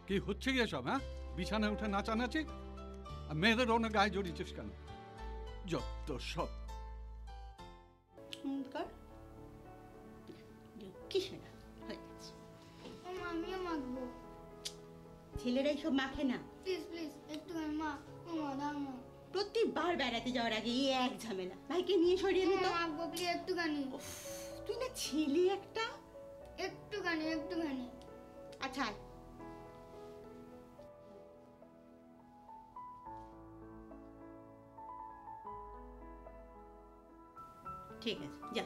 কি হচ্ছে কি এসব? হ্যাঁ, বিছানায় উঠে নাচানাচি, আর মেয়েদের অনেক গায়ে জড়িয়েছিস কেন? যত সব। আমিও মাখবো। ছেলেরাই সব মাখে না। প্লিজ প্লিজ একটু মা, দাও না। প্রতিবার বেড়াতে যাওয়ার আগে এই এক ঝামেলা। ভাইকে নিয়ে সরিয়ে নিত। মাখবো প্লিজ একটুখানি। তুই না ছেলে একটা। একটুখানি। আচ্ছা ঠিক আছে, যা।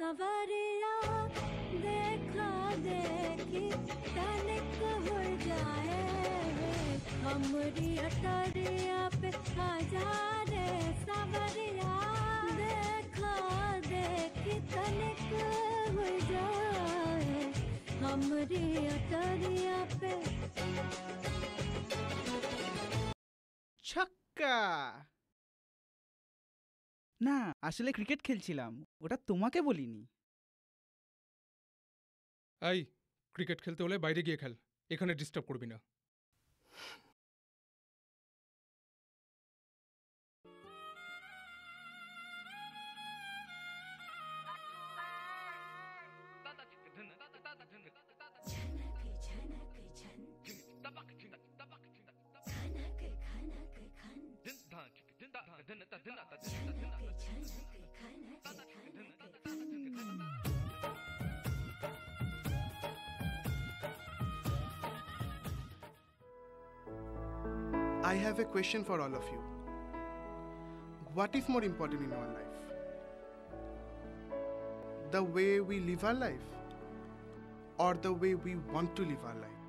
सवरिया देखा देखी तनिक हो जाए, हमरी अटरिया पे हजारे सवरिया देखा देखी तनिक हो जाए, हमरी अटरिया पे। ছক্কা! না, আসলে ক্রিকেট খেলছিলাম, ওটা তোমাকে বলিনি। এই, ক্রিকেট খেলতে হলে বাইরে গিয়ে খেল, এখানে ডিস্টার্ব করবি না। I have a question for all of you. What is more important in our life? The way we live our life, or the way we want to live our life?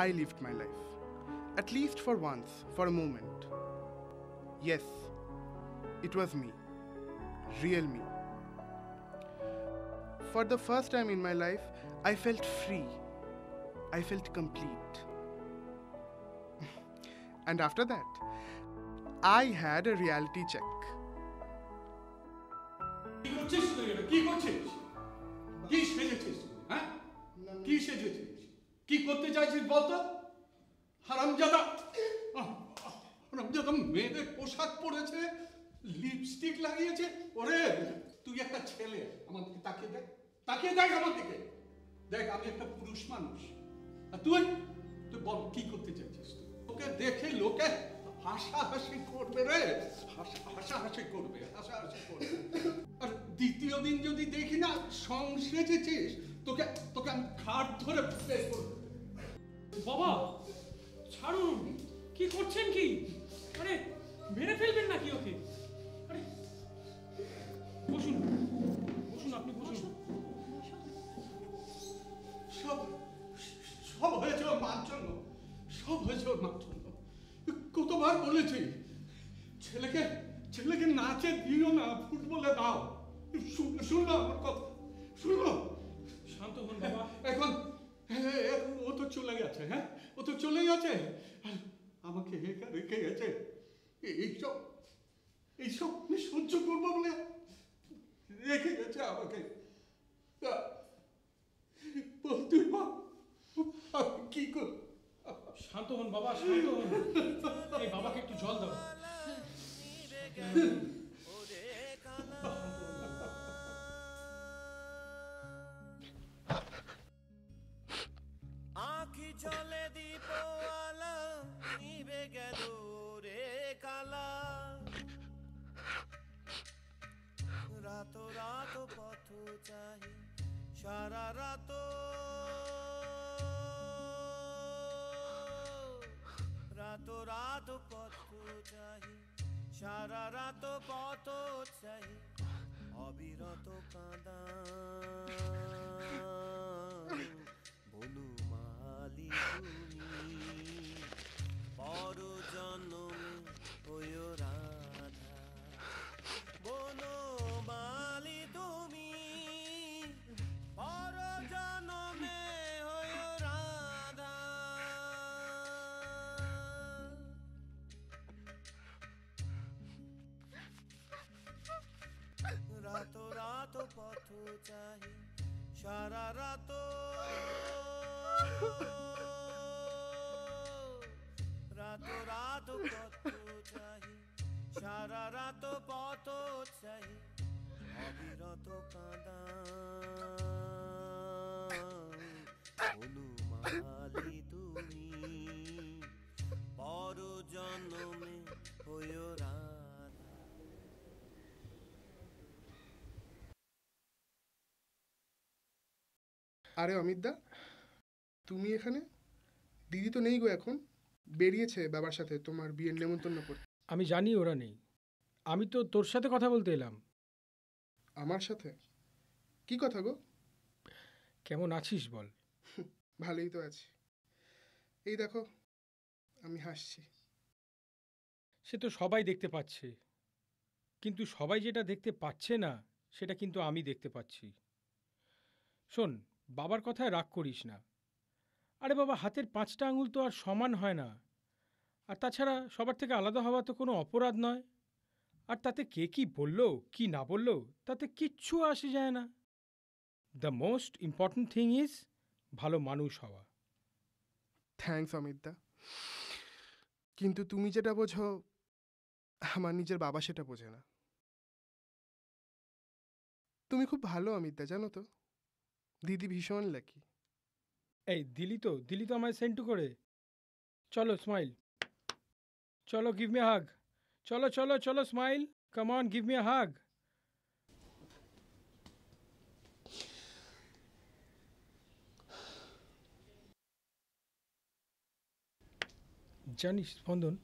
I lived my life, at least for once, for a moment. Yes, it was me, real me. For the first time in my life, I felt free. I felt complete. And after that, I had a reality check. কি করছিস তুই? কি করছিস? কি সেজেছিস? হ্যাঁ, কি সেজেছিস? কি করতে চাইছিস বলতো? হারামজাদা! হারামজাদা মেয়েদের পোশাক পরেছে, লিপস্টিক লাগিয়েছে। ওরে, তুই একটা ছেলে, আমার দিকে তাকিয়ে দেখ, তাকিয়ে দেখ আমার দিকে। দেখ, আমি একটা পুরুষ মানুষ, আর তুই বল কি করতে চাইছিস? তোকে দেখে লোকে হাসাহাসি করবে রে, হাসাহাসি করবে। আর দ্বিতীয় দিন যদি দেখি না সংসেজেছিস, তোকে আমি ঘাট ধরে বের করব। বাবা ছাড়ুন, কি করছেন কি? আরে মেরে ফেলবেন নাকি ওকে? আরে বসুন বসুন, আপনি বসুন। সব হয়েছে ওর মার জন্য, সব হয়েছে ওর মার জন্য। কতবার বলেছি ছেলেকে নাচে দিও না, ফুটবলে দাও। শুনলো আমার কথা? শুনলো? শান্ত হন বাবা। এখন ও তো চলে গেছে। হ্যাঁ, ও তো চলে গেছে, আমাকে একা রেখে গেছে। এইসব আমি সহ্য করবো বলে রেখে গেছে আমাকে। তুই কি কর? শান্ত হন বাবা, শান্ত হন। এই বাবাকে একটু জল দাও। আঁখি জলে দীপ আলা নিভে গেল রে কালা, রাত রাত পথ চাহি সারা রাত রাতো রাতো পথ চাহি, সারা রাত পথ চাহি, অবিরত কাঁদা বনমালী তুমি, পর জন্মে হইও রাধা। বনমালী তুমি, পর জন্মে হইও রাধা। রাতো রাতো পথ চাহি, সারা রাতো রাতো রাতো পথ চাহি, সারা রাতো পথ চাহি, অবিরত কাঁদা বনমালী তুমি, পর জন্মে হইও রাধা। আরে অমিতদা, তুমি এখানে? দিদি তো নেই গো এখন, বেরিয়েছে বাবার সাথে তোমার বিয়ের নেমন্তন্ন করতে। আমি জানি ওরা নেই, আমি তো তোর সাথে কথা বলতে এলাম। আমার সাথে? কি কথা গো? কেমন আছিস বল? ভালোই তো আছি। এই দেখো আমি হাসছি। সে তো সবাই দেখতে পাচ্ছে, কিন্তু সবাই যেটা দেখতে পাচ্ছে না সেটা কিন্তু আমি দেখতে পাচ্ছি। শোন, বাবার কথায় রাগ করিস না। আরে বাবা, হাতের 5টা আঙুল তো আর সমান হয় না। আর তাছাড়া সবার থেকে আলাদা হওয়া তো কোনো অপরাধ নয়। আর তাতে কে কি বললো কি না বললো তাতে কিচ্ছু আসে যায় না। The most important thing is ভালো মানুষ হওয়া। থ্যাঙ্কস অমিতদা, কিন্তু তুমি যেটা বোঝো আমার নিজের বাবা সেটা বোঝে না। তুমি খুব ভালো অমিতদা, জানো তো দিদি ভীষণ লাকি। এই দিলি তো আমায় সেন্টু করে। চলো স্মাইল, চলো গিভ মি হাগ, চলো চলো চলো smile, come on give me hug. জানিস স্পন্দন,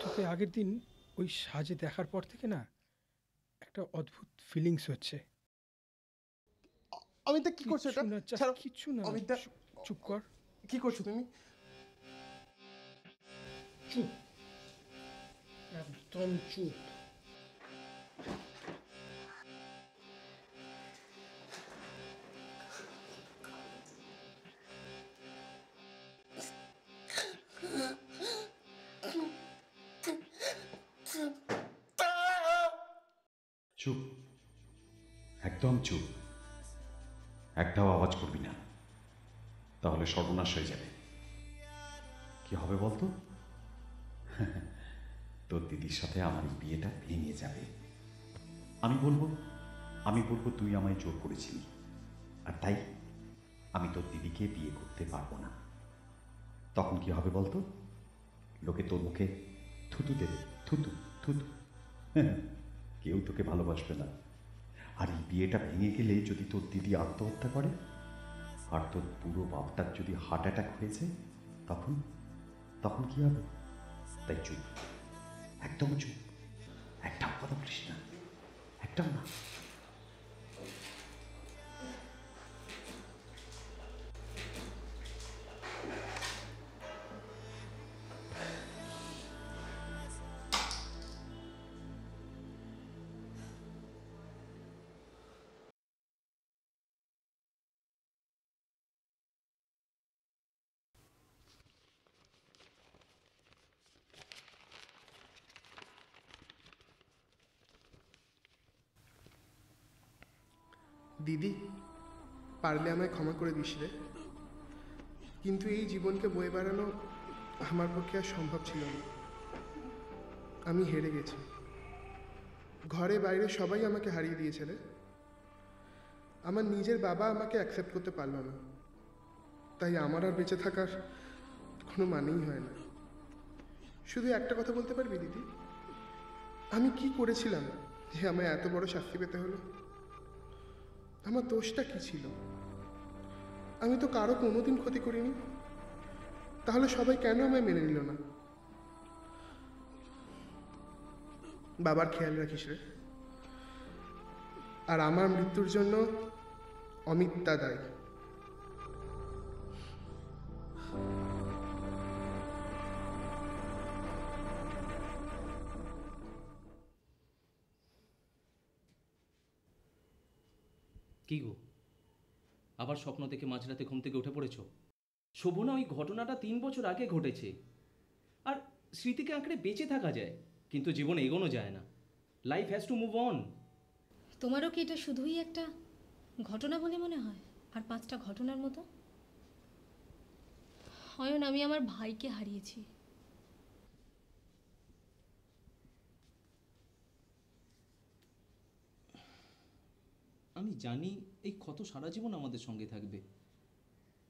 তোকে আগের দিন ওই সাজে দেখার পর থেকে না একটা অদ্ভুত ফিলিংস হচ্ছে। অমিতদা কি করছো এটা? ছাড়ো। কিছু না অমিতদা চুপ কর। কি করছো তুমি? চুপ, একদম চুপ। চুপ, একদম চুপ, একটাও আওয়াজ করবি না, তাহলে সর্বনাশ হয়ে যাবে। কি হবে বলতো? তোর দিদির সাথে আমার বিয়েটা ভেঙে যাবে। আমি বলবো তুই আমায় জোর করেছিলি, আর তাই আমি তোর দিদিকে বিয়ে করতে পারবো না। তখন কি হবে বলতো? লোকে তোর মুখে থুতু দেবে, থুতু থুতু। কেউ তোকে ভালোবাসবে না। আর এই বিয়েটা ভেঙে গেলে যদি তোর দিদি আত্মহত্যা করে আর তোর পুরো বাপটার যদি হার্ট অ্যাটাক হয়েছে, তখন কি হবে? তাই চুপ, একদম চুপ, একটাও কথা বলিস না, একটাও না। দিদি, পারলে আমায় ক্ষমা করে দিস রে, কিন্তু এই জীবনকে বয়ে বেড়ানো আমার পক্ষে আর সম্ভব ছিল না। আমি হেরে গেছি। ঘরে বাইরে সবাই আমাকে হারিয়ে দিয়েছে রে। আমার নিজের বাবা আমাকে অ্যাকসেপ্ট করতে পারলো না, তাই আমার আর বেঁচে থাকার কোনো মানেই হয় না। শুধু একটা কথা বলতে পারবি দিদি, আমি কি করেছিলাম যে আমায় এত বড় শাস্তি পেতে হলো? আমার দোষটা কি ছিল? আমি তো কারো কোনোদিন ক্ষতি করিনি। তাহলে সবাই কেন আমায় মেনে নিল না? বাবার খেয়াল রাখিস রে। আর আমার মৃত্যুর জন্য অমিতদা দায়ী। কি গো, আবার স্বপ্ন থেকে মাঝরাতে ঘুম থেকে উঠে পড়েছ? শোভনা, ওই ঘটনাটা 3 বছর আগে ঘটেছে। আর স্মৃতিকে আঁকড়ে বেঁচে থাকা যায়, কিন্তু জীবন এগোনো যায় না। Life has to move on. তোমারও কি এটা শুধুই একটা ঘটনা বলে মনে হয়? আর 5টা ঘটনার মতো? অয়ন, আমি আমার ভাইকে হারিয়েছি। আমি জানি এই ক্ষত সারা জীবন আমাদের সঙ্গে থাকবে,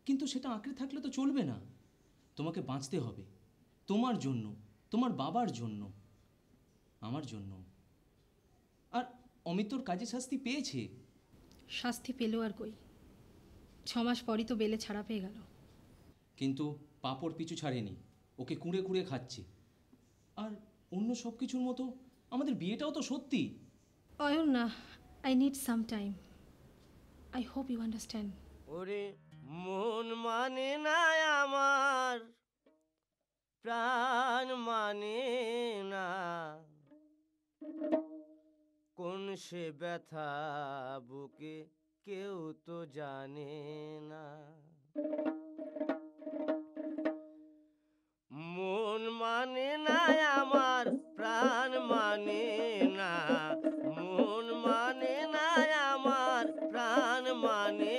কিন্তু সেটা আঁকড়ে থাকলে তো চলবে না। তোমাকে বাঁচতে হবে, তোমার জন্য, তোমার বাবার জন্য, আমার জন্য। আর অমিত তোর কাজে শাস্তি পেয়েছে। শাস্তি পেলো আর কই, 6 মাস পরই তো বেলে ছাড়া পেয়ে গেল। কিন্তু পাপড় পিছু ছাড়েনি, ওকে কুঁড়ে কুঁড়ে খাচ্ছে। আর অন্য সব কিছুর মতো আমাদের বিয়েটাও তো সত্যি। অয়ন না, I need some time. I hope you understand. ওরে মন মানে না আমার, প্রাণ মানে না, কোন সে ব্যথা বুকে কেউ তো জানে না। মন মানে না আমার, প্রাণ মানে না, মন মানে না আমার, প্রাণ মানে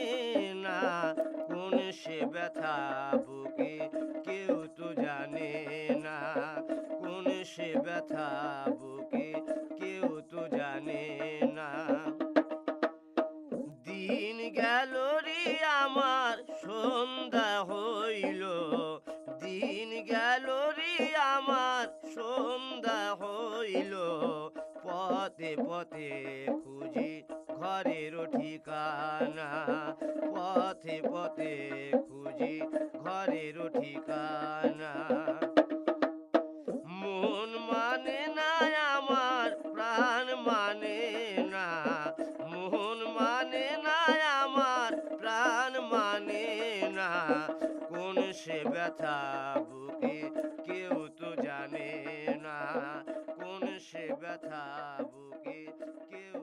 না, কোন সে ব্যথা বুকে কেউ তো জানে না, কোন সে ব্যথা বুকে কেউ তো জানে না। দিন গেল রে আমার, সন্ধ্যা হইল, দিন গেল রে আমার, সন্ধ্যা হইল, পথে পথে খুঁজি ঘরের ঠিকানা, পথে পথে খুঁজি ঘরের ঠিকানা। মন মানে না আমার, প্রাণ মানে না, মন মানে না আমার, প্রাণ মানে না, কোন সে ব্যথা বুকে কেউ তো জানে না, কোন সে ব্যথা বুকে কেউ